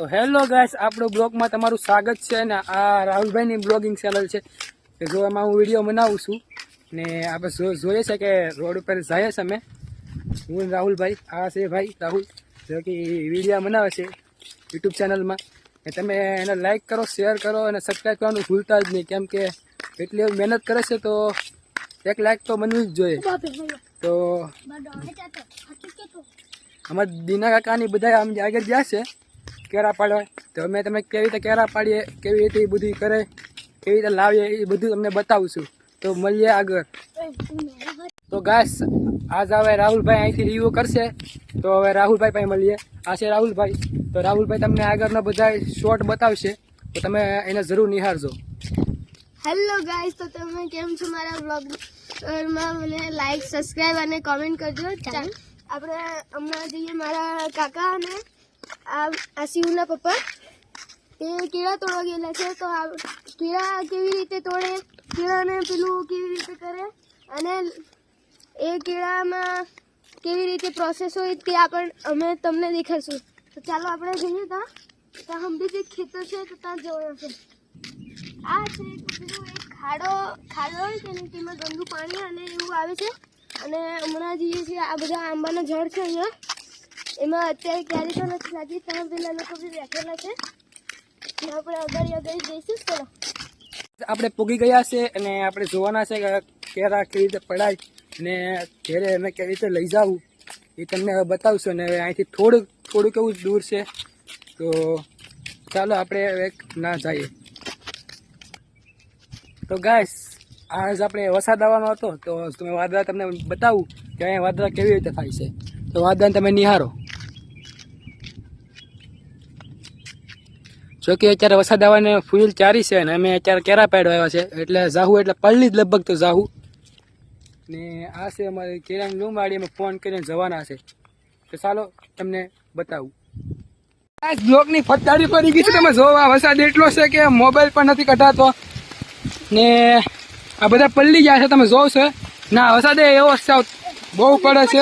તો hello guys, આપણું બ્લોગમાં તમારું સ્વાગત છે ને આ રાહુલભાઈની બ્લોગિંગ ચેનલ છે કે જો એમાં હું વિડીયો બનાવું છું ને આપણે જોઈએ છે કે રોડ ઉપર જઈએ છે અમે, હું રાહુલભાઈ, આ છે ભાઈ રાહુલ, જો કે વિડીયો બનાવે છે યુટ્યુબ ચેનલમાં ને તમે એને લાઈક કરો, શેર કરો અને સબસ્ક્રાઈબ કરવાનું ભૂલતા જ નહીં, કેમ કે એટલી મહેનત કરે છે તો 1 લાખ તો બનવું જ જોઈએ. તો અમારા દીના કાકાની બધા આમ આગળ ગયા છે કેરા પાડવા, તો અમે તમે કેવી રીતે કેરા પાડીએ, કેવી રીતે એ બધું કરે, કેવી રીતે લાવીએ એ બધું તમને બતાવું છું. તો મળીએ આગળ. તો ગાઈસ આજ હવે રાહુલભાઈ અહીંથી રિવ્યુ કરશે, તો હવે રાહુલભાઈ પાસે મળીએ. આ છે રાહુલભાઈ. તો રાહુલભાઈ તમને આગળના બધા શોર્ટ બતાવશે, તો તમે એને જરૂર નિહાળજો. હેલો ગાઈસ, તો તમે કેમ છો? મારા બ્લોગમાં મને લાઈક, સબસ્ક્રાઈબ અને કોમેન્ટ કરજો. આપણે હમણાં જઈએ મારા કાકા અને આ શિવના પપ્પા, તે કેળા તોડવા ગયેલા છે. તો આ કેળા કેવી રીતે તોડે, કેળાને પેલું કેવી રીતે કરે અને એ કેળામાં કેવી રીતે પ્રોસેસ હોય તે અમે તમને દેખાડશું. તો ચાલો આપણે જઈએ. ત્યાં હંભી જે ખેતર છે તો ત્યાં જવાનું છે. આ છે પેલું એક ખાડો હોય છે ને, તેમાં ગંદુ પાણી અને એવું આવે છે. અને હમણાં જઈએ છીએ, આ બધા આંબાના ઝાડ છે અહીંયા, એમાં અત્યારે ક્યારે તો નથી લાગી, ત્યાં પેલા લોકો બી બેઠેલા છે. આપણે અગાડી જઈશું. ચલો આપણે પૂગી ગયા છે અને આપણે જોવાના છે કે કેરા કેવી રીતે પડાય અને ઘરે અમે કેવી રીતે લઈ જવું એ તમને હવે બતાવશું. અને અહીંથી થોડુંક એવું દૂર છે, તો ચાલો આપણે ના જઈએ. તો ગાઈસ આજ આપણે વરસાદ આવવાનો હતો, તો તમે વાદળા તમને બતાવું કે અહીંયા વાદળા કેવી રીતે થાય છે. તો વાદળાને તમે નિહાળો. જો કે અત્યારે વરસાદ આવવાને ફૂલ ચારી છે અને અમે અત્યારે કેરા પાડવા આવ્યા છે, એટલે જાહુ એટલે પલ્લી જ લગભગ તો જાહુ. ને આ છે અમારી કેરાની લૂંબાડી, અમે ફોન કરીને જવાના છે. તો ચાલો તમને બતાવું. આ બ્લોકની ફટાડી પડી ગઈ છે, તમે જોવા વરસાદ એટલો છે કે મોબાઈલ પણ નથી કઢાતો ને આ બધા પલ્લી ગયા છે, તમે જોવો છો. ના વરસાદ એવો બહુ પડે છે.